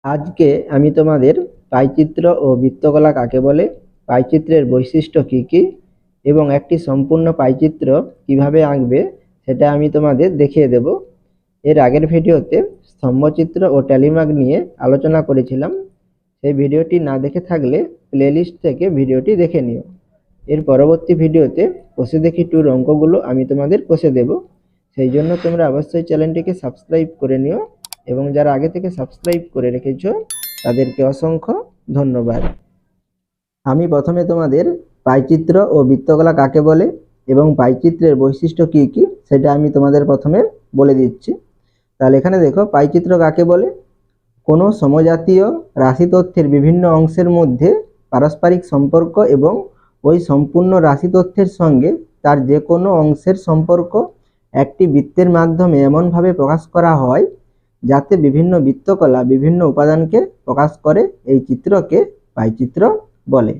আজকে আমি তোমাদের পাইচিত্র ও বৃত্তকলা কাকে বলে, পাইচিত্রের বৈশিষ্ট্য কি কি এবং একটি সম্পূর্ণ পাইচিত্র কিভাবে আঁকবে সেটা আমি তোমাদের দেখিয়ে দেব। এর আগের ভিডিওতে স্তম্ভচিত্র ও ট্যালিমার্ক নিয়ে আলোচনা করেছিলাম। সেই ভিডিওটি না দেখে থাকলে প্লেলিস্ট থেকে ভিডিওটি দেখে নিও। এর পরবর্তী ভিডিওতে কষে দেখি টুর অঙ্কগুলো আমি তোমাদের কষে দেব। সেই জন্য তোমরা অবশ্যই চ্যানেলটিকে সাবস্ক্রাইব করে নিও এবং যারা আগে থেকে সাবস্ক্রাইব করে রেখেছো তাদেরকে অসংখ্য ধন্যবাদ। আমি প্রথমে তোমাদের পাইচিত্র ও বৃত্তকলা কাকে বলে এবং পাইচিত্রের বৈশিষ্ট্য কি কি সেটা আমি তোমাদের প্রথমে বলে দিচ্ছি। তাহলে এখানে দেখো, পাইচিত্র কাকে বলে? কোনো সমজাতীয় রাশি তথ্যের বিভিন্ন অংশের মধ্যে পারস্পরিক সম্পর্ক এবং ওই সম্পূর্ণ রাশি তথ্যের সঙ্গে তার যে কোনো অংশের সম্পর্ক একটি বৃত্তের মাধ্যমে এমনভাবে প্রকাশ করা হয় যাতে বিভিন্ন বৃত্তকলা বিভিন্ন উপাদানকে প্রকাশ করে। এই চিত্রকে পাইচিত্র বলে।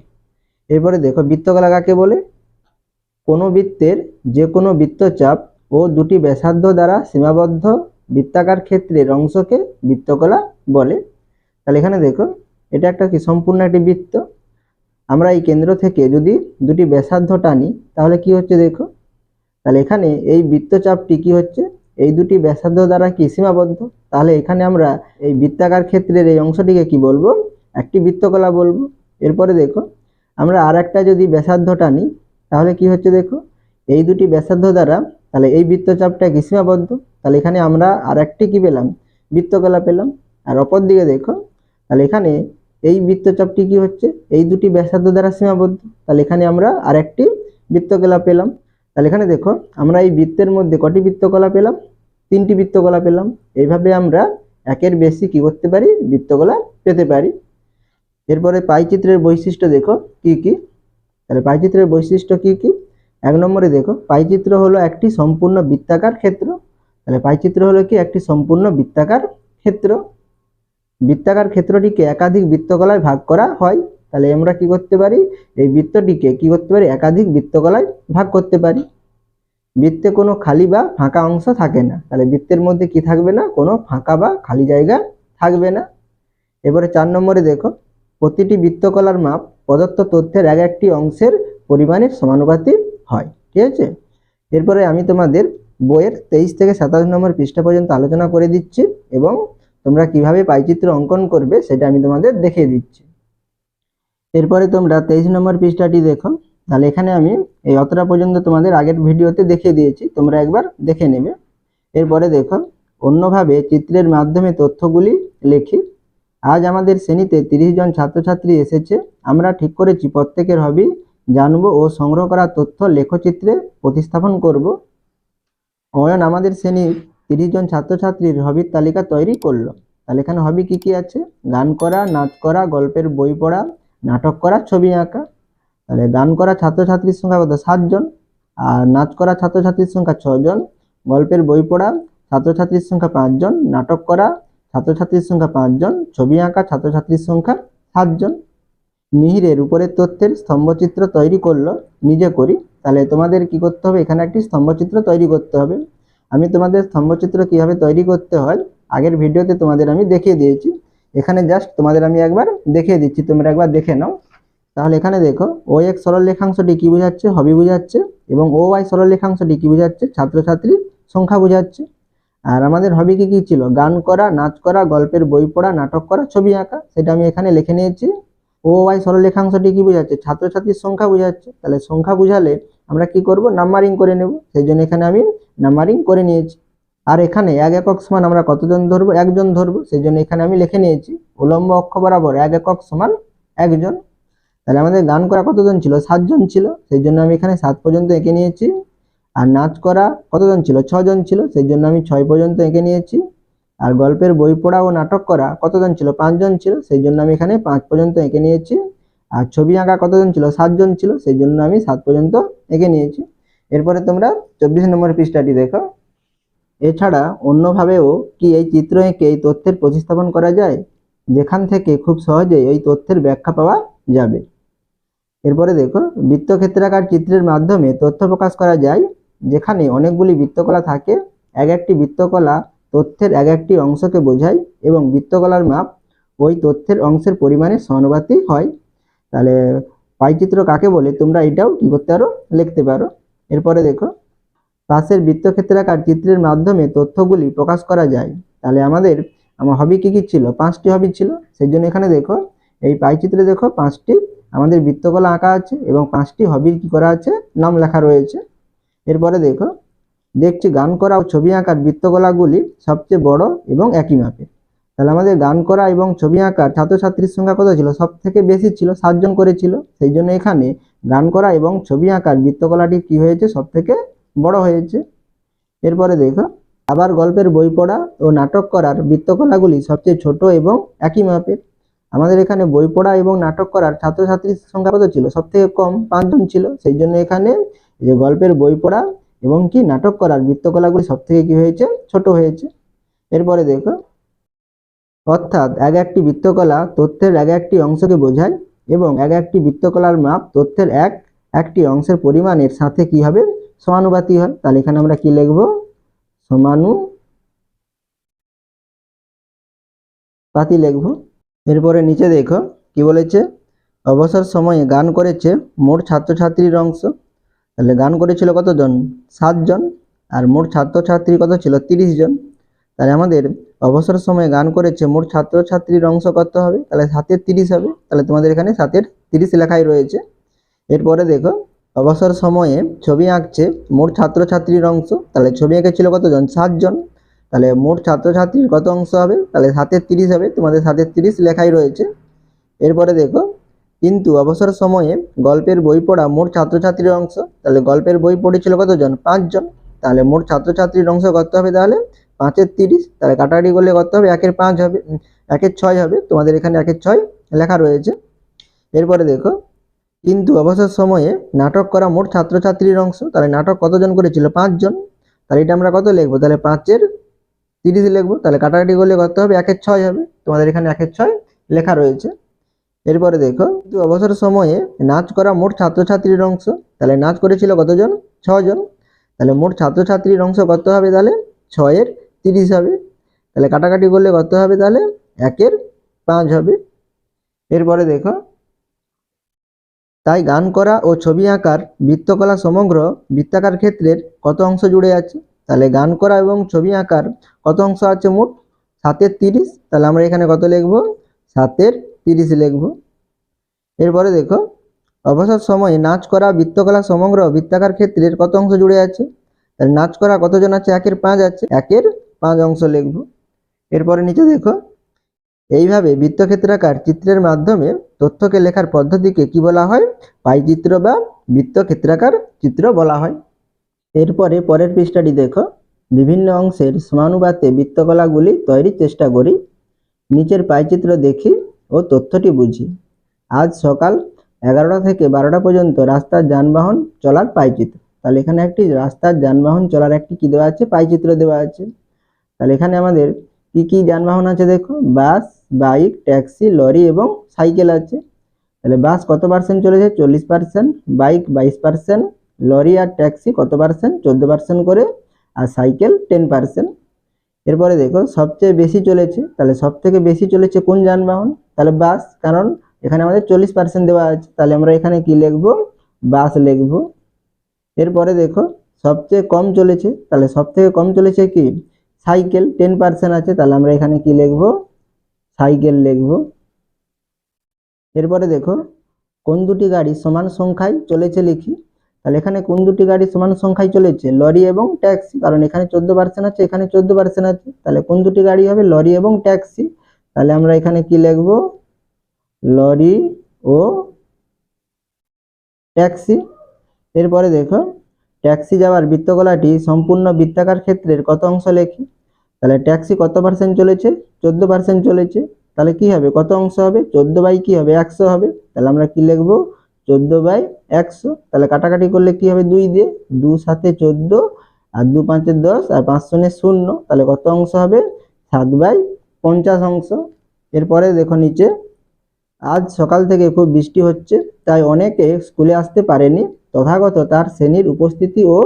এরপরে দেখো, বৃত্তকলা কাকে বলে? কোনো বৃত্তের যে কোনো বৃত্তচাপ ও দুটি ব্যাসার্ধ দ্বারা সীমাবদ্ধ বৃত্তাকার ক্ষেত্রের অংশকে বৃত্তকলা বলে। তাহলে এখানে দেখো, এটা একটা কি সম্পূর্ণ একটি বৃত্ত। আমরা এই কেন্দ্র থেকে যদি দুটি ব্যাসার্ধ টানি তাহলে কি হচ্ছে দেখো, তাহলে এখানে এই বৃত্তচাপটি কি হচ্ছে, এই দুটি ব্যাসার্ধ দ্বারা কি সীমাবদ্ধ। তাহলে এখানে আমরা এই বৃত্তাকার ক্ষেত্রের এই অংশটিকে কি বলবো, একটি বৃত্তকলা বলবো। এরপরে দেখো, আমরা আর একটা যদি ব্যাসার্ধ টানি তাহলে কি হচ্ছে দেখো, এই দুটি ব্যাসার্ধ দ্বারা তাহলে এই বৃত্তচাপটা কি সীমাবদ্ধ। তাহলে এখানে আমরা আর একটি কি পেলাম, বৃত্তকলা পেলাম। আর অপর দিকে দেখো, তাহলে এখানে এই বৃত্তচাপটি কি হচ্ছে, এই দুটি ব্যাসার্ধ দ্বারা সীমাবদ্ধ। তাহলে এখানে আমরা আর একটি বৃত্তকলা পেলাম। তাহলে এখানে দেখো, আমরা এই বৃত্তের মধ্যে কটি বৃত্তকলা পেলাম, তিনটি বৃত্তকলা পেলাম। এইভাবে আমরা একের বেশি কি করতে পারি, বৃত্তকলা পেতে পারি। এরপরে পাইচিত্রের বৈশিষ্ট্য দেখো কি কি। তাহলে পাইচিত্রের বৈশিষ্ট্য কি কি? এক নম্বরে দেখো, পাইচিত্র হলো একটি সম্পূর্ণ বৃত্তাকার ক্ষেত্র। তাহলে পাইচিত্র হলো কি, একটি সম্পূর্ণ বৃত্তাকার ক্ষেত্র। বৃত্তাকার ক্ষেত্রটিকে একাধিক বৃত্তকলায় ভাগ করা হয়। তাহলে আমরা কি করতে পারি, এই বৃত্তটিকে কি করতে পারি, একাধিক বৃত্তকলায় ভাগ করতে পারি। বৃত্তে কোনো খালি বা ফাঁকা অংশ থাকে না। তাহলে বৃত্তের মধ্যে কি থাকবে না, কোনো ফাঁকা বা খালি জায়গা থাকবে না। এবারে 4 নম্বরে দেখো, প্রতিটি বৃত্তকলার মাপ প্রদত্ত তথ্যের এক একটি অংশের পরিমাণের সমানুপাতিক হয়। ঠিক আছে। এরপরে আমি তোমাদের বইয়ের 23 থেকে 27 নম্বর পৃষ্ঠা পর্যন্ত আলোচনা করে দিচ্ছি এবং তোমরা কিভাবে পাইচিত্র অঙ্কন করবে সেটা আমি তোমাদের দেখিয়ে দিচ্ছি। এরপরে তোমরা 23 নম্বর পৃষ্ঠাটি দেখো। তাহলে এখানে আমি এই অতটা পর্যন্ত তোমাদের আগের ভিডিওতে দেখিয়ে দিয়েছি, তোমরা একবার দেখে নেবে। এরপরে দেখো, অন্যভাবে চিত্রের মাধ্যমে তথ্যগুলি লিখি। আজ আমাদের শ্রেণীতে 30 জন ছাত্রছাত্রী এসেছে। আমরা ঠিক করেছি প্রত্যেকের হবি জানবো ও সংগ্রহ করা তথ্য লেখচিত্রে প্রতিস্থাপন করব। অয়ন আমাদের শ্রেণীর 30 জন ছাত্রছাত্রীর হবির তালিকা তৈরি করলো। তাহলে এখানে হবি কি কি আছে, গান করা, নাচ করা, গল্পের বই পড়া, নাটক করা, ছবি আঁকা। তাহলে গান করা ছাত্রছাত্রীর সংখ্যা কত, 7 জন। আর নাচ করা ছাত্রছাত্রীর সংখ্যা 6 জন। গল্পের বই পড়া ছাত্রছাত্রীর সংখ্যা 5 জন। নাটক করা ছাত্রছাত্রীর সংখ্যা 5 জন। ছবি আঁকা ছাত্রছাত্রীর সংখ্যা 7 জন। মিহিরের উপরের তথ্যের স্তম্ভচিত্র তৈরি করলো, নিজে করি। তাহলে তোমাদের কি করতে হবে, এখানে একটি স্তম্ভচিত্র তৈরি করতে হবে। আমি তোমাদের স্তম্ভচিত্র কিভাবে তৈরি করতে হয় আগের ভিডিওতে তোমাদের আমি দেখিয়ে দিয়েছি। এখানে জাস্ট তোমাদের আমি একবার দেখিয়ে দিচ্ছি, তোমরা একবার দেখে নাও। তাহলে এখানে দেখো, ও এক সরল রেখাংশটি কি বোঝাচ্ছে, হবি বোঝাচ্ছে, এবং ও ওয়াই সরল রেখাংশটি কি বোঝাচ্ছে, ছাত্রছাত্রীর সংখ্যা বোঝাচ্ছে। আর আমাদের হবি কি কি ছিল, গান করা, নাচ করা, গল্পের বই পড়া, নাটক করা, ছবি আঁকা। সেটা আমি এখানে লিখে নিয়েছি। ও ওয়াই সরল রেখাংশটি কি বোঝাচ্ছে, ছাত্রছাত্রীর সংখ্যা বোঝাচ্ছে। তাহলে সংখ্যা বোঝালে আমরা কি করব, নাম্বারিং করে নেব। সেই জন্য এখানে আমি নাম্বারিং করে নিয়েছি। আর এখানে 1 একক সমান আমরা কতজন ধরবো, একজন ধরবো। সেই জন্য এখানে আমি লিখে নিয়েছি উলম্ব অক্ষ বরাবর 1 একক সমান একজন। তাহলে আমাদের গান করা কতজন ছিল, 7 জন ছিল। সেই জন্য আমি এখানে 7 পর্যন্ত এঁকে নিয়েছি। আর নাচ করা কতজন ছিল, 6 জন ছিল। সেই জন্য আমি 6 পর্যন্ত এঁকে নিয়েছি। আর গল্পের বই পড়া ও নাটক করা কতজন ছিল, 5 জন ছিল। সেই জন্য আমি এখানে 5 পর্যন্ত এঁকে নিয়েছি। আর ছবি আঁকা কতজন ছিল, 7 জন ছিল। সেই জন্য আমি 7 পর্যন্ত এঁকে নিয়েছি। এরপরে তোমরা 24 নম্বর পৃষ্ঠাটি দেখো। এছাড়া অন্যভাবেও কি এই চিত্র এঁকে এই তথ্যের প্রতিস্থাপন করা যায়, যেখান থেকে খুব সহজেই এই তথ্যের ব্যাখ্যা পাওয়া যাবে। এরপরে দেখো, বৃত্তক্ষেত্রাকার চিত্রের মাধ্যমে তথ্য প্রকাশ করা যায়, যেখানে অনেকগুলি বৃত্তকলা থাকে। এক একটি বৃত্তকলা তথ্যের এক একটি অংশকে বোঝায় এবং বৃত্তকলার মাপ ওই তথ্যের অংশের পরিমাণের সমানুপাতিক হয়। তাহলে পাইচিত্র কাকে বলে তোমরা এটাও কি করতে পারো, লিখতে পারো। এরপরে দেখো, পাশের বৃত্তক্ষেত্রাকার চিত্রের মাধ্যমে তথ্যগুলি প্রকাশ করা যায়। তাহলে আমার হবি কি কি ছিল, 5টি হবি ছিল। সেই জন্য এখানে দেখো এই পাইচিত্রে দেখো 5টি আমাদের বৃত্তকলা আঁকা আছে এবং 5টি হবির কি করা আছে, নাম লেখা রয়েছে। এরপরে দেখো, দেখছি গান করা ও ছবি আঁকার বৃত্তকলাগুলি সবচেয়ে বড় এবং একই মাপে। তাহলে আমাদের গান করা এবং ছবি আঁকার ছাত্রছাত্রীর সংখ্যা কত ছিল, সব থেকে বেশি ছিল, 7 জন করেছিল। সেই জন্য এখানে গান করা এবং ছবি আঁকার বৃত্তকলাটি কি হয়েছে, সব থেকে বড় হয়েছে। এরপরে দেখো, আবার গল্পের বই পড়া ও নাটক করার বৃত্তকলাগুলি সবচেয়ে ছোট এবং একই মাপের। আমাদের এখানে বই পড়া এবং নাটক করার ছাত্রছাত্রীর সংখ্যা কত ছিল, সব থেকে কম, 5 জন ছিল। সেই জন্য এখানে যে গল্পের বই পড়া এবং কি নাটক করার বৃত্তকলাগুলি সব থেকে কি হয়েছে, ছোট হয়েছে। এরপরে দেখো, অর্থাৎ এক একটি বৃত্তকলা তথ্যের এক একটি অংশকে বোঝায় এবং এক একটি বৃত্তকলার মাপ তথ্যের একটি অংশের পরিমাণের সাথে কি হবে, সমানুপাতিক হয়। তাহলে এখানে আমরা কি লিখব, সমানুপাতি লিখব। এরপরে নিচে দেখো কি বলেছে, অবসর সময়ে গান করেছে মোট ছাত্রছাত্রীর অংশ। তাহলে গান করেছিল কতজন, 7 জন, আর মোট ছাত্রছাত্রী কত ছিল, 30 জন। তাহলে আমাদের অবসর সময়ে গান করেছে মোট ছাত্রছাত্রীর অংশ কত হবে, তাহলে 7-এর 30 হবে। তাহলে তোমাদের এখানে 7-এর 30 লেখাই রয়েছে। এরপরে দেখো, অবসর সময়ে ছবি আঁকছে মোট ছাত্রছাত্রীর অংশ। তাহলে ছবি এঁকেছিল কতজন, 7 জন। তাহলে মোট ছাত্রছাত্রীর কত অংশ হবে, তাহলে 7-এর 30 হবে। তোমাদের 7-এর 30 লেখাই রয়েছে। এরপরে দেখো, কিন্তু অবসর সময়ে গল্পের বই পড়া মোট ছাত্রছাত্রীর অংশ। তাহলে গল্পের বই পড়েছিল কতজন, 5 জন। তাহলে মোট ছাত্রছাত্রীর অংশ কত হবে, তাহলে 5-এর 30। তাহলে কাটাকাটি করলে কত হবে, 1-এর 5 হবে, 1-এর 6 হবে। তোমাদের এখানে 1-এর 6 লেখা রয়েছে। এরপরে দেখো, কিন্তু অবসর সময়ে নাটক করা মোট ছাত্রছাত্রীর অংশ। তাহলে নাটক কতজন করেছিল, 5 জন। তাহলে এটা আমরা কত লিখবো, তাহলে 5-এর 30 লিখবো। তাহলে কাটাকাটি করলে কত হবে, 1-এর 6 হবে। তোমাদের এখানে 1-এর 6 লেখা রয়েছে। এরপরে দেখো, কিন্তু অবসর সময়ে নাচ করা মোট ছাত্রছাত্রীর অংশ। তাহলে নাচ করেছিল কতজন, 6 জন। তাহলে মোট ছাত্রছাত্রীর অংশ কত হবে, তাহলে 6-এর 30 হবে। তাহলে কাটাকাটি করলে কত হবে, তাহলে 1-এর 5 হবে। এরপরে দেখো, তাই গান করা ও ছবি আঁকার বৃত্তকলা সমগ্র বৃত্তাকার ক্ষেত্রের কত অংশ জুড়ে আছে। তাহলে গান করা এবং ছবি আঁকার কত অংশ আছে, মোট 7-এর 30। তাহলে আমরা এখানে কত লিখব, 7-এর 30 লিখব। এরপরে দেখো, অবসর সময়ে নাচ করা বৃত্তকলা সমগ্র বৃত্তাকার ক্ষেত্রের কত অংশ জুড়ে আছে। তাহলে নাচ করা কতজন আছে, 1-এর 5 আছে, 1-এর 5 অংশ লিখব। এরপরে নিচে দেখো, এইভাবে বৃত্তক্ষেত্রাকার চিত্রের মাধ্যমে তথ্যকে লেখার পদ্ধতিকে কি বলা হয়, পাইচিত্র বা বৃত্তক্ষেত্রাকার চিত্র বলা হয়। এরপরে পরের পৃষ্ঠাটি দেখো, বিভিন্ন অংশের সমানুপাতে বৃত্তকলাগুলি তৈরির চেষ্টা করি, নিচের পাইচিত্র দেখি ও তথ্যটি বুঝি। আজ সকাল 11টা থেকে 12টা পর্যন্ত রাস্তার যানবাহন চলার পাইচিত্র। তাহলে এখানে একটি রাস্তার যানবাহন চলার একটি কি দেওয়া আছে, পাইচিত্র দেওয়া আছে। তাহলে এখানে আমাদের কি কি যানবাহন আছে দেখো, বাস, বাইক, ট্যাক্সি, লরি এবং সাইকেল আছে। তাহলে বাস কত পার্সেন্ট চলেছে, 40%, বাইক 22%, লরি আর ট্যাক্সি কত পার্সেন্ট, 14% করে, আর সাইকেল 10%। এরপরে দেখো, সবচেয়ে বেশি চলেছে। তাহলে সব থেকে বেশি চলেছে কোন যানবাহন, তাহলে বাস, কারণ এখানে আমাদের 40% দেওয়া আছে। তাহলে আমরা এখানে কি লিখব, বাস লিখব। এরপরে দেখো, সবচেয়ে কম চলেছে। তাহলে সব থেকে কম চলেছে কি, সাইকেল, 10% আছে। তাহলে আমরা এখানে কি লিখব, সাইকেল লিখব। এরপরে দেখো, কোন দুটি গাড়ি সমান সংখ্যায় চলেছে লিখি। তাহলে এখানে কোন দুটি গাড়ি সমান সংখ্যায় চলেছে, লরি এবং ট্যাক্সি, কারণ এখানে 14% আছে, এখানে 14% আছে। তাহলে কোন দুটি গাড়ি হবে, লরি এবং ট্যাক্সি। তাহলে আমরা এখানে কি লিখব, লরি ও ট্যাক্সি। এরপরে দেখো, ট্যাক্সি যাওয়ার বৃত্তকলাটি সম্পূর্ণ বৃত্তাকার ক্ষেত্রের কত অংশ লেখি। তাহলে ট্যাক্সি কত পার্সেন্ট চলেছে, 14% চলেছে। তাহলে কি হবে, কত অংশ হবে, 14 কি হবে, 100 হবে। তাহলে আমরা কি লিখব, 14/100। তাহলে কাটাকাটি করলে কি হবে, 2 দিয়ে, 2 7 14, আর 2 5 10, আর 5 শূন্য 0। তাহলে কত অংশ হবে, 7/50 অংশ। এরপরে দেখো নিচে, আজ সকাল থেকে খুব বৃষ্টি হচ্ছে, তাই অনেকে স্কুলে আসতে পারেনি। তথাগত তার শ্রেণীর উপস্থিতি ও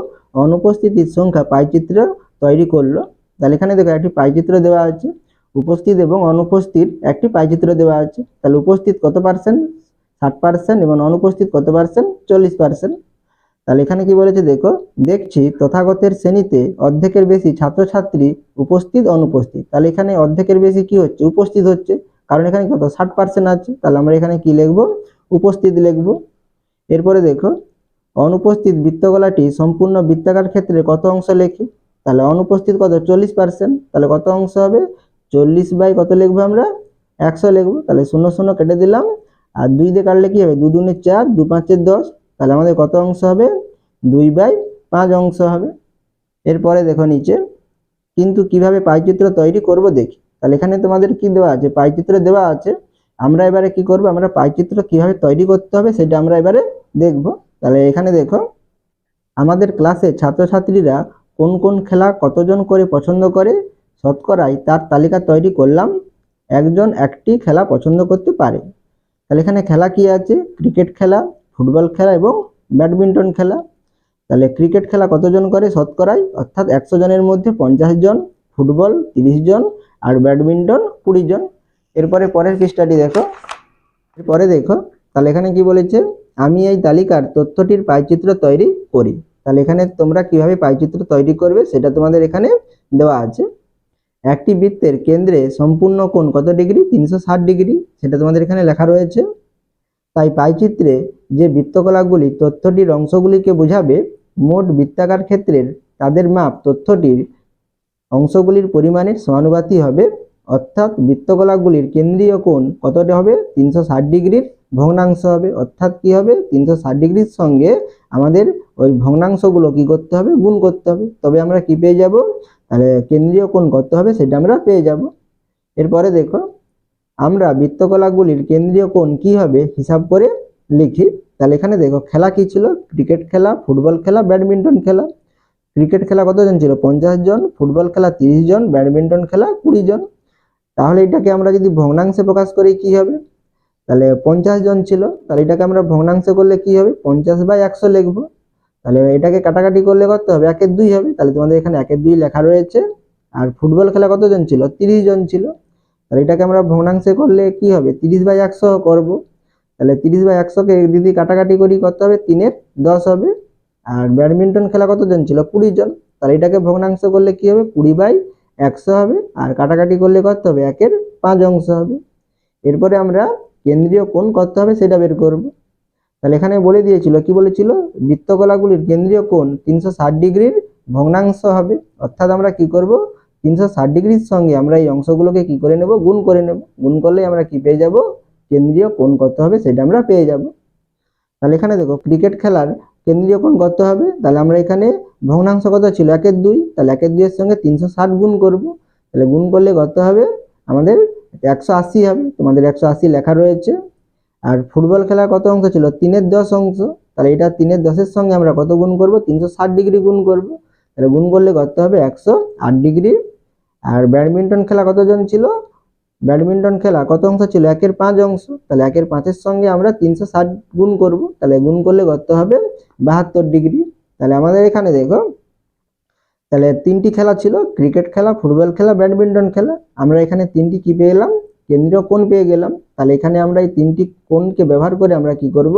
অনুপস্থিতির সংখ্যা পাইচিত্র তৈরি করলো। তাহলে এখানে দেখো একটি পাইচিত্র দেওয়া আছে, উপস্থিত এবং অনুপস্থিত একটি পাইচিত্র দেওয়া আছে। তাহলে উপস্থিত কত পার্সেন্ট, 60%, এবং অনুপস্থিত কত পার্সেন্ট, 40%। তাহলে এখানে কি বলেছে দেখো, দেখছি তথাগতের শ্রেণীতে অর্ধেকের বেশি ছাত্রছাত্রী উপস্থিত অনুপস্থিত। তাহলে এখানে অর্ধেকের বেশি কি হচ্ছে, উপস্থিত হচ্ছে, কারণ এখানে কত 60% আছে। তাহলে আমরা এখানে কি লিখবো, উপস্থিত লিখবো। এরপরে দেখো, অনুপস্থিত বৃত্তকলাটি সম্পূর্ণ বৃত্তাকার ক্ষেত্রে কত অংশ লেখি। তাহলে অনুপস্থিত কত, 40%। তাহলে কত অংশ হবে, 40 বাই কত লিখবো আমরা, 100 লিখবো। তাহলে 0 0 কেটে দিলাম, আর 2 দিয়ে কাটলে কি হবে, 2 2 4, 2 5 10। তাহলে আমাদের কত অংশ হবে, 2/5 অংশ হবে। এরপরে দেখো নিচে, কিন্তু কিভাবে পাইচিত্র তৈরি করব দেখি। তাহলে এখানে তোমাদের কি দেওয়া আছে, পাইচিত্র দেওয়া আছে। আমরা এবারে কি করব, আমরা পাইচিত্র কিভাবে তৈরি করতে হবে সেটা আমরা এবারে দেখব। তাহলে এখানে দেখো, আমাদের ক্লাসে ছাত্রছাত্রীরা কোন কোন খেলা কতজন করে পছন্দ করে শতকরায় তার তালিকা তৈরি করলাম। একজন একটি খেলা পছন্দ করতে পারে। তাহলে এখানে খেলা কি আছে, ক্রিকেট খেলা, ফুটবল খেলা এবং ব্যাডমিন্টন খেলা। তাহলে ক্রিকেট খেলা কতজন করে শতকরায়, অর্থাৎ 100 জনের মধ্যে 50 জন, ফুটবল 30 জন, আর ব্যাডমিন্টন 20 জন। এরপরে পরের পৃষ্ঠাটি দেখো, এরপরে দেখো, তাহলে এখানে কি বলেছে, আমি এই তালিকার তথ্যটির পাইচিত্র তৈরি করি। তাহলে এখানে তোমরা কিভাবে পাইচিত্র তৈরি করবে সেটা তোমাদের এখানে দেওয়া আছে। একটি বৃত্তের কেন্দ্রে সম্পূর্ণ কোণ কত ডিগ্রি, 360 ডিগ্রি, সেটা তোমাদের এখানে লেখা রয়েছে। তাই পাইচিত্রে যে বৃত্তকলাগুলি তথ্যটির অংশগুলিকে বোঝাবে, মোট বৃত্তাকার ক্ষেত্রের তাদের মাপ তথ্যটির অংশগুলির পরিমাণের সমানুপাতিক হবে। অর্থাৎ বৃত্তকলাগুলির কেন্দ্রীয় কোণ কতটা হবে, 360 ডিগ্রির ভগ্নাংশ হবে। অর্থাৎ কি হবে, 360 ডিগ্রির সঙ্গে আমাদের ওই ভগ্নাংশগুলো কি করতে হবে, গুণ করতে হবে, তবে আমরা কি পেয়ে যাব, তাহলে কেন্দ্রীয় কোণ কত হবে সেটা আমরা পেয়ে যাব। এরপরে দেখো, আমরা বৃত্তকলাগুলির কেন্দ্রীয় কোণ কি হবে হিসাব করে লিখি। তাহলে এখানে দেখো, খেলা কি ছিল, ক্রিকেট খেলা, ফুটবল খেলা, ব্যাডমিন্টন খেলা। ক্রিকেট খেলা কতজন ছিল, 50 জন, ফুটবল খেলা 30 জন, ব্যাডমিন্টন খেলা 20 জন। তাহলে এটাকে আমরা যদি ভগ্নাংশে প্রকাশ করি কি হবে, তাহলে 50 জন ছিল, তাহলে এটাকে আমরা ভগ্নাংশে করলে কি হবে, 50/100 লিখবো। তাহলে এটাকে কাটাকাটি করলে কত হবে, 1/2 হবে। তাহলে তোমাদের এখানে 1/2 লেখা রয়েছে। আর ফুটবল খেলা কতজন ছিল, 30 জন ছিল, তাহলে এটাকে আমরা ভগ্নাংশে করলে কি হবে, 30/100 করব। তাহলে 30/100কে যদি কাটাকাটি করি কত হবে, 3/10 হবে। আর ব্যাডমিন্টন খেলা কতজন ছিল, 20 জন, তাহলে এটাকে ভগ্নাংশ করলে কি হবে, 20/100 হবে। আর কাটাকাটি করলে কত হবে, 1/5 অংশ হবে। এরপরে আমরা কেন্দ্রীয় কোণ কত হবে সেটা বের করব। তাহলে এখানে বলে দিয়েছিল, কি বলেছিল, বৃত্তকলাগুলির কেন্দ্রীয় কোণ 360 ডিগ্রির ভগ্নাংশ হবে। অর্থাৎ আমরা কি করব, 360 ডিগ্রির সঙ্গে আমরা এই অংশগুলোকে কি করে নেব, গুণ করে নেব। গুণ করলে আমরা কি পেয়ে যাব, কেন্দ্রীয় কোণ কত হবে সেটা আমরা পেয়ে যাব। তাহলে এখানে দেখো, ক্রিকেট খেলার কেন্দ্রীয় কোণ কত হবে, তাহলে আমরা এখানে ভগ্নাংশ কত ছিল, 1/2, তাহলে 1/2 এর সঙ্গে 360 গুণ করব। তাহলে গুণ করলে কত হবে, আমাদের 180 হবে। তোমাদের 180 লেখা রয়েছে। আর ফুটবল খেলা কত অংশ ছিল, 3/10 অংশ, তাহলে এটা 3/10 সঙ্গে আমরা কত গুণ করব, 360 ডিগ্রি গুণ করব। তাহলে গুণ করলে কত হবে, 108 ডিগ্রি। আর ব্যাডমিন্টন খেলা কতজন ছিল, ব্যাডমিন্টন খেলা কত অংশ ছিল, 1/5 অংশ, তাহলে 1/5 সঙ্গে আমরা 360 গুণ করব। তাহলে গুণ করলে কত হবে, 72 ডিগ্রি। তাহলে আমাদের এখানে দেখো, তাহলে 3টি খেলা ছিল, ক্রিকেট খেলা, ফুটবল খেলা, ব্যাডমিন্টন খেলা। আমরা এখানে 3টি কি পেয়ে গেলাম, কেন্দ্রীয় কোণ পেয়ে গেলাম। তাহলে এখানে আমরা এই 3টি কোণকে ব্যবহার করে আমরা কি করব,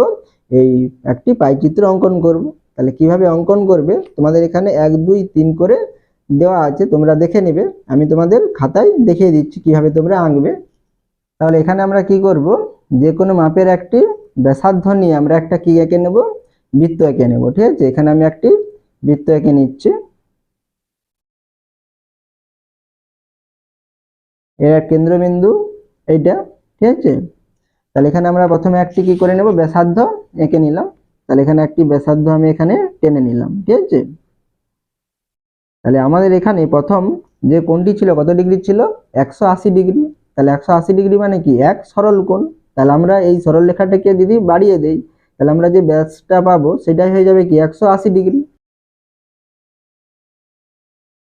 এই একটি পাইচিত্র অঙ্কন করব। তাহলে কিভাবে অঙ্কন করবে, তোমাদের এখানে 1 2 3 করে দেওয়া আছে, তোমরা দেখে নেবে। আমি তোমাদের খাতায় দেখিয়ে দিচ্ছি কিভাবে তোমরা আঁকবে। তাহলে এখানে আমরা কি করব, যে কোনো মাপের একটি ব্যাসার্ধ নিয়ে আমরা একটা কি এঁকে নেব, বৃত্ত এঁকে নেব। ঠিক আছে, এখানে আমি একটি বৃত্ত এঁকে নিচ্ছি। এর কেন্দ্রবিন্দু এইটা, ঠিক আছে। তাহলে এখানে আমরা প্রথমে একটি কি করে নেব, ব্যাসার্ধ এঁকে নিলাম। তাহলে এখানে একটি ব্যাসার্ধ আমি এখানে টেনে নিলাম, ঠিক আছে। তাহলে আমাদের এখানে প্রথম যে কোণটি ছিল কত ডিগ্রি ছিল, 180 ডিগ্রি। তাহলে 180 ডিগ্রি মানে কি, এক সরল কোণ। তাহলে আমরা এই সরল রেখাটাকে যদি বাড়িয়ে দেই, তাহলে আমরা যে ব্যাসটা পাবো সেটাই হয়ে যাবে কি, 180 ডিগ্রি।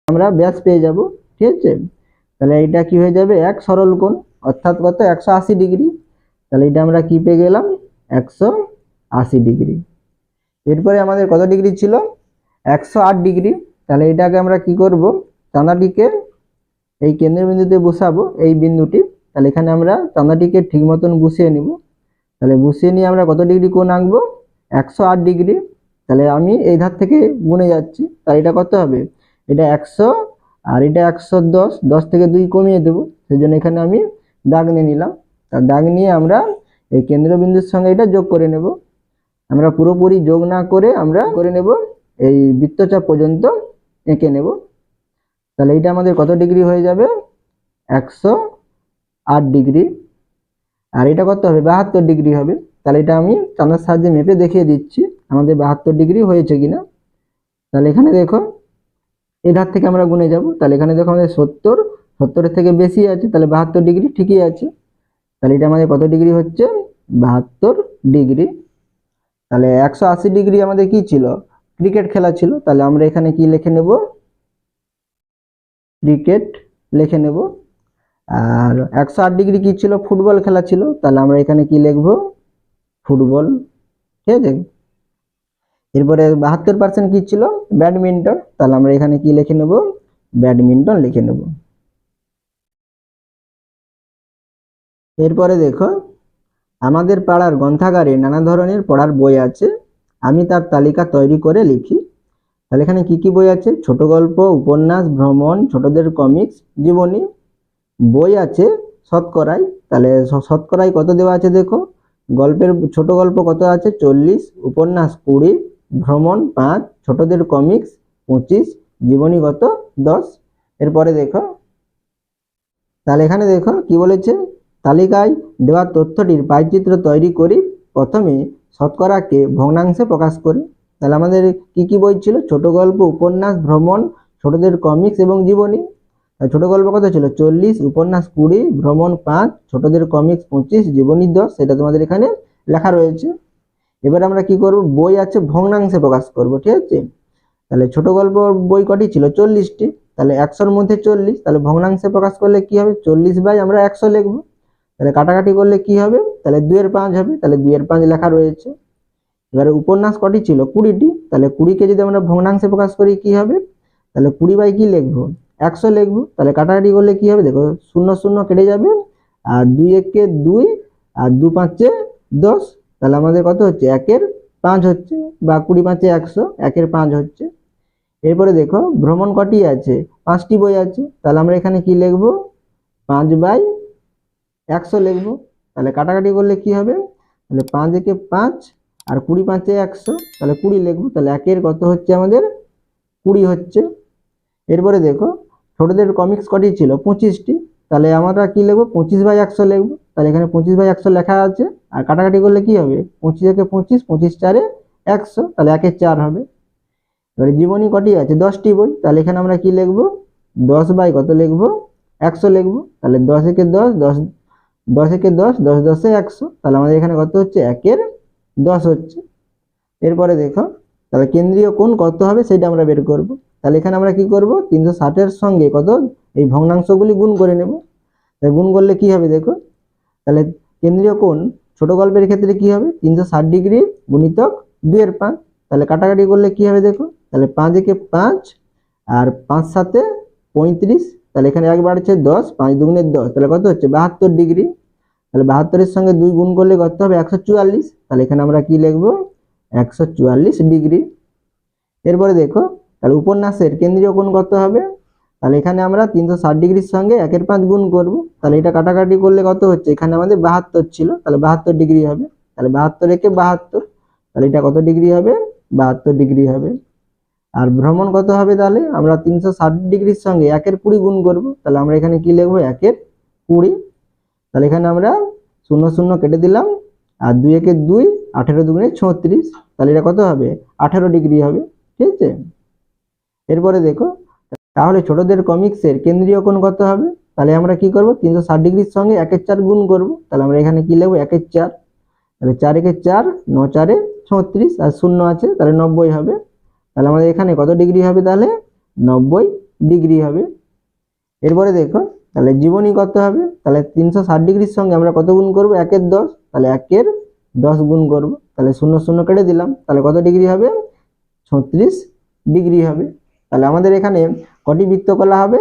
আমরা ব্যাস পেয়ে যাব, ঠিক আছে। তাহলে এটা কি হয়ে যাবে, এক সরল কোণ, অর্থাৎ কত, 180 ডিগ্রি। তাহলে এটা আমরা কি পেয়ে গেলাম, 180 ডিগ্রি। এরপরে আমাদের কত ডিগ্রি ছিল, 108 ডিগ্রি। তাহলে এটাকে আমরা কি করব, চাঁদাটিকে এই কেন্দ্রবিন্দুতে বসাবো এই বিন্দুটি। তাহলে এখানে আমরা চাঁদাটিকে ঠিক মতন বসিয়ে নিব। তাহলে বসিয়ে নিয়ে আমরা কত ডিগ্রি কোণ আঁকবো? 108 ডিগ্রি। তাহলে আমি এই ধার থেকে গুনে যাচ্ছি, তাহলে এটা কত হবে? এটা 100 আর এটা 110, 10 থেকে 2 কমিয়ে দেবো, সেই জন্য এখানে আমি দাগ নিয়ে নিলাম। তার দাগ নিয়ে আমরা এই কেন্দ্রবিন্দুর সঙ্গে এটা যোগ করে নেব। আমরা পুরোপুরি যোগ না করে আমরা করে নেব এই বৃত্তচাপ পর্যন্ত এঁকে নেব। তাহলে এটা আমাদের কত ডিগ্রি হয়ে যাবে? 108 ডিগ্রি। আর এটা কত হবে? 72 ডিগ্রি হবে। তাহলে এটা আমি চাঁদার সাহায্যে মেপে দেখিয়ে দিচ্ছি আমাদের 72 ডিগ্রি হয়েছে কিনা। তাহলে এখানে দেখো এই ধার থেকে আমরা গুনে যাব। তাহলে এখানে দেখো আমাদের 70 থেকে বেশি আছে, তাহলে 72 ডিগ্রি ঠিকই আছে। তাহলে এটা আমাদের কত ডিগ্রি হচ্ছে? 72 ডিগ্রি। তাহলে 180 ডিগ্রি আমাদের কি ছিল? ক্রিকেট খেলা ছিল। তাহলে আমরা এখানে কি লিখে নেব? ক্রিকেট লিখে নেব। আর 108 ডিগ্রি কি ছিল? ফুটবল খেলা ছিল। তাহলে আমরা এখানে কি লিখবো? ফুটবল। ঠিক আছে। এরপরে 72% কি ছিল? ব্যাডমিন্টন। তাহলে আমরা এখানে কি লিখে নেব? ব্যাডমিন্টন লিখে নেব। এরপরে দেখো আমাদের পাড়ার গ্রন্থাগারে নানা ধরনের পড়ার বই আছে, আমি তার তালিকা তৈরি করে লিখি। তাহলে এখানে কি কি বই আছে? ছোট গল্প, উপন্যাস, ভ্রমণ, ছোটদের কমিক্স, জীবনী। বই আছে শতকরায়। তাহলে শতকরায় কত দেওয়া আছে দেখো। গল্পের ছোট গল্প কত আছে? 40, উপন্যাস 20, ভ্রমণ 5, ছোটদের কমিক্স 25, জীবনী কত? 10। এরপরে দেখো, তাহলে এখানে দেখো কি বলেছে, তালিকায় দেওয়া তথ্যটির পাইচিত্র তৈরি করি। প্রথমে শতকরাকে ভগ্নাংশে প্রকাশ করি। তাহলে আমাদের কি কি বই ছিল? ছোট গল্প, উপন্যাস, ভ্রমণ, ছোটদের কমিক্স এবং জীবনী। ছোট গল্প কত ছিল? 40, উপন্যাস 20, ভ্রমণ 5, ছোটদের কমিক্স 25, জীবনী 10। সেটা তোমাদের এখানে লেখা রয়েছে। এবার আমরা কি করব? বই আছে ভগ্নাংশে প্রকাশ করব। ঠিক আছে। তাহলে ছোট গল্প বই কটি ছিল? 40টি। তাহলে 100-র মধ্যে 40, তাহলে ভগ্নাংশে প্রকাশ করলে কি হবে? 40 আমরা 100 লিখবো। তাহলে কাটাকাটি করলে কি হবে? তাহলে 2-এর 5 হবে। তাহলে 2-এর 5 লেখা রয়েছে। এবারে উপন্যাস কটি ছিল? 20টি। তাহলে 20কে যদি আমরা ভগ্নাংশে প্রকাশ করি কি হবে? তাহলে 20 কি লিখবো? 100 লিখবো। তাহলে কাটাকাটি করলে কি হবে? দেখো 0 0 কেটে যাবে, আর 2-একে 2, আর 2-5-এ 10। তাহলে আমাদের কত হচ্ছে? 1-এর 5 হচ্ছে, বা 20-5-এ 100, 1-এর 5 হচ্ছে। এরপরে দেখো ভ্রমণ কটি আছে? 5টি বই আছে। তাহলে আমরা এখানে কি লিখবো? 5/100 লিখবো। তাহলে কাটাকাটি করলে কি হবে? তাহলে 5-একে 5, আর 20-5-এ 100, তাহলে 20 লিখবো। তাহলে 1-এর কত হচ্ছে? আমাদের 20 হচ্ছে। এরপরে দেখো ছোটদের কমিক্স কটি ছিল? 25টি। তাহলে আমরা কি লিখবো? 25/100 লিখবো। তাহলে এখানে 25/100 লেখা আছে। আর কাটাকাটি করলে কি হবে? 25-একে 25, 25-4-এ 100, তাহলে 1-এর 4 হবে। এবারে জীবনী কটি আছে? 10টি বই। তাহলে এখানে আমরা কি লিখবো? 10/কত লিখবো? 100 লিখবো। তাহলে 10-একে 10, 10, 10-একে 10, 10 10-এ 100। তাহলে আমাদের এখানে কত হচ্ছে? 1-এর 10 হচ্ছে। এরপরে দেখো তাহলে কেন্দ্রীয় কোণ কত হবে সেটা আমরা বের করব। তাহলে এখানে আমরা কি করব? 360-এর সঙ্গে কত? এই ভগ্নাংশগুলি গুণ করে নেব। তাহলে গুণ করলে কি হবে দেখো। তাহলে কেন্দ্রীয় কোণ ছোট গল্পের ক্ষেত্রে কি হবে? 360 ডিগ্রি গুণিতক 2-এর 5। তাহলে কাটাকাটি করলে কি হবে দেখো। তাহলে 5-একে 5, আর 5-7-এ 35। তাহলে এখানে 1 বাড়ছে 10, 5-2-এ 10, তাহলে কত হচ্ছে? 72 ডিগ্রি। তাহলে 72-এর সঙ্গে 2 গুণ করলে কত হবে? 144। তাহলে এখানে আমরা কি লিখবো? 144 ডিগ্রি। এরপরে দেখো তাহলে উপন্যাসের কেন্দ্রীয় কোণ কত হবে? তাহলে এখানে আমরা 360 ডিগ্রির সঙ্গে 1-এর 5 গুণ করব। তাহলে এটা কাটাকাটি করলে কত হচ্ছে? এখানে আমাদের 72 ছিল, তাহলে 72 ডিগ্রি হবে। তাহলে 72-একে 72, তাহলে এটা কত ডিগ্রি হবে? 72 ডিগ্রি হবে। আর ভ্রমণ কত হবে? তাহলে আমরা 360 ডিগ্রির সঙ্গে 1-এর 20 গুণ করব। তাহলে আমরা এখানে কি লিখবো? 1-এর 20। তাহলে এখানে আমরা 0 0 কেটে দিলাম, আর 2-একে 2, 18-2-এ 36। তাহলে এটা কত হবে? 18 ডিগ্রি হবে। ঠিক আছে। এরপরে দেখো তাহলে ছোটদের কমিক্সের কেন্দ্রীয় কোণ কত হবে? তাহলে আমরা কি করব? 360 ডিগ্রির সঙ্গে 1-এর 4 গুণ করব। তাহলে আমরা এখানে কি লিখবো? 1-এর 4। তাহলে 4-একে 4, 9 4-এ 36, আর 0 আছে, তাহলে 90 হবে। তাহলে আমাদের এখানে কত ডিগ্রি হবে? তাহলে 90 ডিগ্রি হবে। এরপরে দেখো তাহলে জীবনী কত হবে? তাহলে 360 ডিগ্রির সঙ্গে আমরা কত গুণ করব? 1-এর 10। তাহলে 1-এর 10 গুণ করব। তাহলে 0 0 কেটে দিলাম, তাহলে কত ডিগ্রি হবে? 36 ডিগ্রি হবে। তাহলে আমাদের এখানে কটি বৃত্তকলা হবে?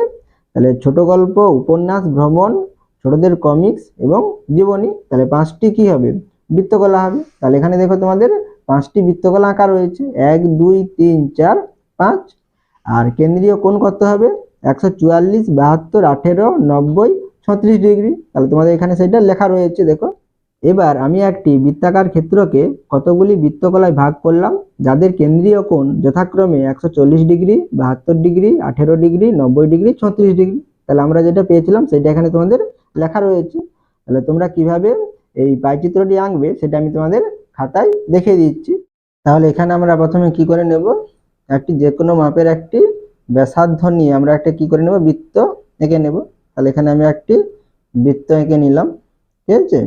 তাহলে ছোট গল্প, উপন্যাস, ভ্রমণ, ছোটদের কমিক্স এবং জীবনী, তাহলে 5টি কি হবে? বৃত্তকলা হবে। তাহলে এখানে দেখো তোমাদের 5টি বৃত্তকলা আঁকা রয়েছে, 1 2 3 4 5। আর কেন্দ্রীয় কোণ কত হবে? 144, 72, 18, 90, 36 ডিগ্রি। তাহলে তোমাদের এখানে সেটা লেখা রয়েছে দেখো। এবার আমি একটি বৃত্তাকার ক্ষেত্রকে কতগুলি বৃত্তকলায় ভাগ করলাম, যাদের কেন্দ্রীয় কোণ যথাক্রমে 140 degree, 72 degree, 18 degree, 90 degree, 36 degree. তাহলে আমরা যেটা পেয়েছিলাম সেটা এখানে তোমাদের লেখা রয়েছে। তাহলে তোমরা কিভাবে এই পাইচিত্রটি আঁকবে সেটা আমি তোমাদের খাতায় দেখিয়ে দিচ্ছি। তাহলে এখানে আমরা প্রথমে কি করে নেব, একটি যে কোনো মাপের একটি ব্যাসার্ধ নিয়ে আমরা একটা কি করে নেব, বৃত্ত এঁকে নেব। তাহলে এখানে আমি একটি বৃত্ত এঁকে নিলাম, ঠিক আছে।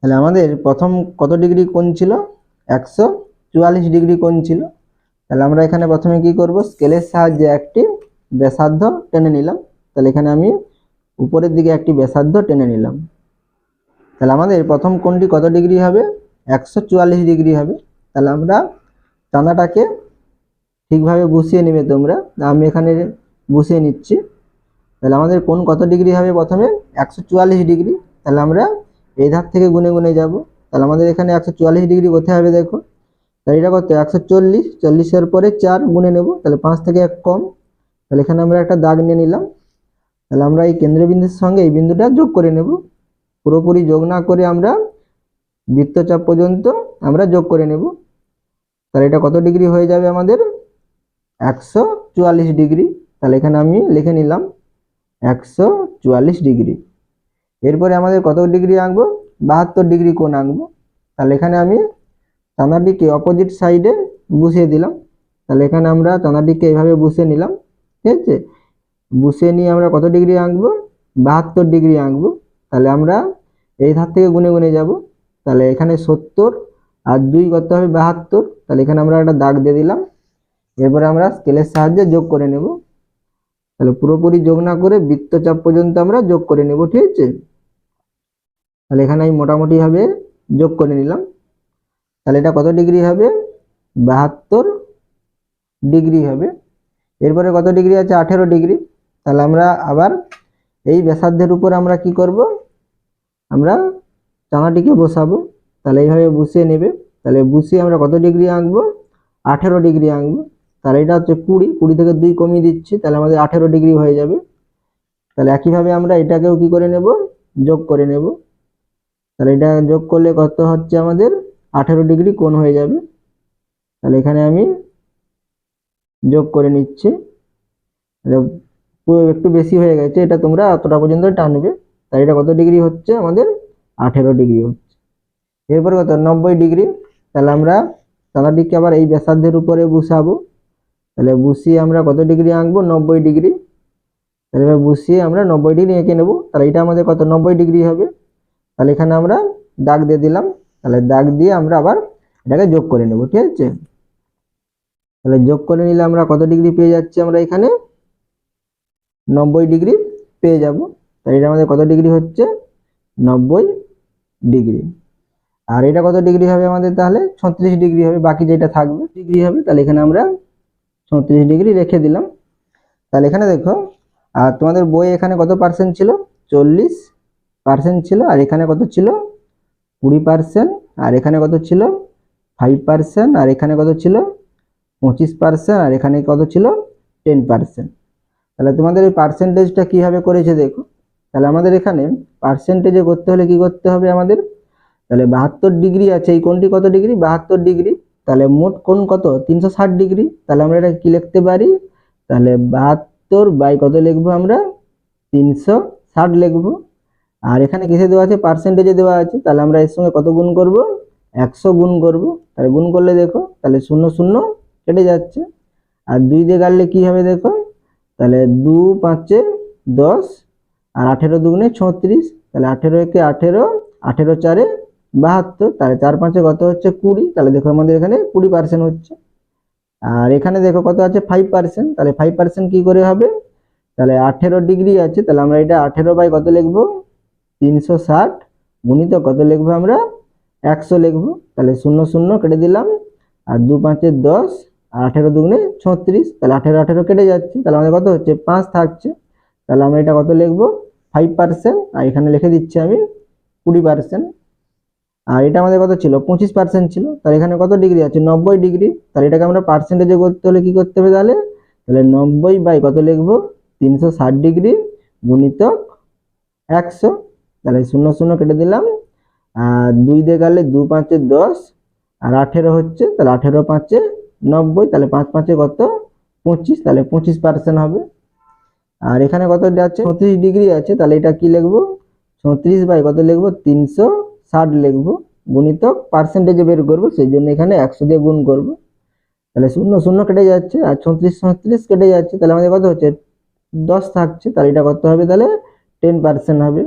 তাহলে আমাদের প্রথম কত ডিগ্রি কোণ ছিল? 144 ডিগ্রি কোণ ছিল। তাহলে আমরা এখানে প্রথমে কি করব, স্কেলের সাহায্যে একটি ব্যাসার্ধ টেনে নিলাম। তাহলে এখানে আমি উপরের দিকে একটি ব্যাসার্ধ টেনে নিলাম। তাহলে আমাদের প্রথম কোণটি কত ডিগ্রি হবে? 144 ডিগ্রি হবে। তাহলে আমরা চাঁদাটাকে ঠিকভাবে বসিয়ে নেবে তোমরা, আমি এখানে বসিয়ে নিচ্ছি। তাহলে আমাদের কোণ কত ডিগ্রি হবে? প্রথমে 144 ডিগ্রি। তাহলে আমরা এই ধার থেকে গুনে গুনে যাব। তাহলে আমাদের এখানে 144 ডিগ্রি কোথায় হবে দেখো। তাহলে এটা কত? 140, 40-এর পরে 4 গুনে নেব, তাহলে 5 থেকে 1 কম। তাহলে এখানে আমরা একটা দাগ নিয়ে নিলাম। তাহলে আমরা এই কেন্দ্রবিন্দুর সঙ্গে এই বিন্দুটা যোগ করে নেব। পুরোপুরি যোগ না করে আমরা বৃত্তচাপ পর্যন্ত আমরা যোগ করে নেব। তাহলে এটা কত ডিগ্রি হয়ে যাবে আমাদের? 144 ডিগ্রি। তাহলে এখানে আমি লিখে নিলাম 144 ডিগ্রি। এরপরে আমাদের কত ডিগ্রি আঁকবো? 72 ডিগ্রি কোণ আঁকবো। তাহলে এখানে আমি চাঁদাটিকে অপোজিট সাইডে বসিয়ে দিলাম। তাহলে এখানে আমরা চাঁদাটিকে এইভাবে বসিয়ে নিলাম, ঠিক আছে। বসিয়ে নিয়ে আমরা কত ডিগ্রি আঁকবো? 72 ডিগ্রি আঁকবো। তাহলে আমরা এই ধার থেকে গুনে গুনে যাব। তাহলে এখানে 70 আর 2 করতে হবে 72। তাহলে এখানে আমরা একটা দাগ দিয়ে দিলাম। এরপরে আমরা স্কেলের সাহায্যে যোগ করে নেব। তাহলে পুরোপুরি যোগ না করে বৃত্তচাপ পর্যন্ত আমরা যোগ করে নেব, ঠিক আছে। তাহলে এখানে আমি মোটামুটি ভাবে যোগ করে নিলাম। তাহলে এটা কত ডিগ্রি হবে? 72 ডিগ্রি হবে। এরপরে কত ডিগ্রি আছে? 18 ডিগ্রি। তাহলে আমরা আবার এই ব্যাসার্ধের উপর আমরা কি করব, আমরা চাঙাটিকে বসাবো। তাহলে এইভাবে বসিয়ে নেবে। তাহলে বসিয়ে আমরা কত ডিগ্রি আঁকবো? 18 ডিগ্রি আঁকবো। তাহলে এটা হচ্ছে 20, 20 থেকে 2 কমিয়ে দিচ্ছি, তাহলে আমাদের 18 ডিগ্রি হয়ে যাবে। তাহলে একইভাবে আমরা এটাকেও কি করে নেব, যোগ করে নেব। তাহলে এটা যোগ করলে কত হচ্ছে আমাদের? 18 ডিগ্রি কোণ হয়ে যাবে। তাহলে এখানে আমি যোগ করে নিচ্ছি। একটু বেশি হয়ে গেছে, এটা তোমরা অতটা পর্যন্ত টানবে। তাই এটা কত ডিগ্রি হচ্ছে আমাদের? 18 ডিগ্রি হচ্ছে। এরপর কত? 90 ডিগ্রি। তাহলে আমরা চাঁদাটিকে আবার এই ব্যাসার্ধের উপরে বসাবো। তাহলে বসিয়ে আমরা কত ডিগ্রি আঁকবো? 90 ডিগ্রি। তাহলে এবার বসিয়ে আমরা 90 ডিগ্রি এঁকে নেব। তাহলে এটা আমাদের কত? 90 ডিগ্রি হবে। তাহলে এখানে আমরা দাগ দিয়ে দিলাম। তাহলে দাগ দিয়ে আমরা আবার এটাকে যোগ করে নেব, ঠিক আছে। তাহলে যোগ করে নিলে আমরা কত ডিগ্রি পেয়ে যাচ্ছি? আমরা এখানে 90 ডিগ্রি পেয়ে যাব। তাই এটা আমাদের কত ডিগ্রি হচ্ছে? 90 ডিগ্রি। আর এটা কত ডিগ্রি হবে আমাদের? তাহলে 36 ডিগ্রি হবে, বাকি যেটা থাকবে ডিগ্রি হবে। তাহলে এখানে আমরা 36 ডিগ্রি রেখে দিলাম। তাহলে এখানে দেখো, আর তোমাদের বই এখানে কত পার্সেন্ট ছিল? 40% ছিল। আর এখানে কত ছিল? 20%। আর এখানে কত ছিল? 5%। আর এখানে কত ছিল? 25%। আর এখানে কত ছিল? 10%। তাহলে তোমাদের এই পার্সেন্টেজটা কিভাবে করেছে দেখো। তাহলে আমাদের এখানে পার্সেন্টেজে করতে হলে কি করতে হবে আমাদের? তাহলে 72 ডিগ্রি আছে, এই কোণটি কত ডিগ্রি? 72 ডিগ্রি। তাহলে মোট কোণ কত? 360 ডিগ্রি। তাহলে আমরা এটা কি লিখতে পারি? তাহলে 72 বাই কত লিখবো আমরা? 360 লিখবো। আর এখানে কিসে দেওয়া আছে? পার্সেন্টেজে দেওয়া আছে। তাহলে আমরা এর সঙ্গে কত গুণ করব? 100 গুণ করব। তাহলে গুণ করলে দেখো, তাহলে 0 0 কেটে যাচ্ছে। আর 2 দিয়ে কাটলে কি হবে দেখো, তাহলে 2 5 10 আর 18 দুগুণে 36। তাহলে 18 একে 18, 18 4 72। তাহলে 4 5 কত হচ্ছে? 20। তাহলে দেখো আমাদের এখানে 20% হচ্ছে। আর এখানে দেখো কত আছে? 5%। তাহলে 5% কি করে হবে? তাহলে 18 ডিগ্রি আছে, তাহলে আমরা এটা 18 বাই কত লিখবো? 360 গুণিত কত লিখবো আমরা? 100 লিখবো। তাহলে 0 0 কেটে দিলাম। আর 2 5 10 আর 18 দুগুণে 36, তাহলে 18 18 কেটে যাচ্ছে, তাহলে আমাদের কত হচ্ছে 5 থাকছে। তাহলে আমরা এটা কত লিখবো 5%, আর এখানে লিখে দিচ্ছি আমি 20%। আর এটা আমাদের কত ছিল 25% ছিল, তাহলে এখানে কত ডিগ্রি আছে 90 ডিগ্রি। তাহলে এটাকে আমরা পার্সেন্টেজে করতে হলে কি করতে হবে, তাহলে তাহলে 90 বাই কত লিখবো 360 ডিগ্রি গুণিতক 100। তাহলে 0 0 কেটে দিলাম, আর 2 দিয়ে গেলে 2 5 10 আর 18 হচ্ছে, তাহলে 18 5 90, তাহলে 5 5 কত 25, তাহলে 25% হবে। আর এখানে কত আছে 36 ডিগ্রি আছে, তাহলে এটা কি লিখবো 36 বাই কত লিখবো 360 লিখবো গুণিতক পার্সেন্টেজে বের করবো, সেই জন্য এখানে 100 দিয়ে গুণ করবো। তাহলে 0 0 কেটে যাচ্ছে আর 36 36 কেটে যাচ্ছে, তাহলে আমাদের কত হচ্ছে 10 থাকছে, তাহলে এটা কত হবে তাহলে 10% হবে।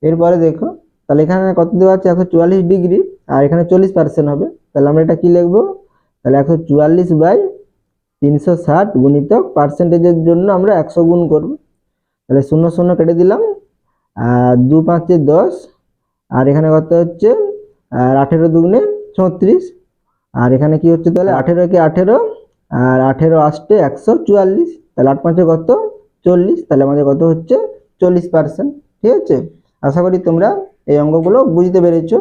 এরপরে দেখো, তাহলে এখানে কত দেওয়া আছে 144 ডিগ্রি, আর এখানে 40% হবে, তাহলে আমরা এটা কি লিখবো, তাহলে 144 বাই 360 গুণিতক পার্সেন্টেজের জন্য আমরা 100 গুণ করব। তাহলে 0 0 কেটে দিলাম, আর 2 5 10 আর এখানে কত হচ্ছে আর 18 দুগুণে 36, আর এখানে কি হচ্ছে তাহলে 18 কে 18 আর 18 আসতে 144, তাহলে 8 5 কত 40, তাহলে আমাদের কত হচ্ছে 40%। ঠিক আছে, আশা করি তোমরা এই অঙ্কগুলো বুঝতে পেরেছো।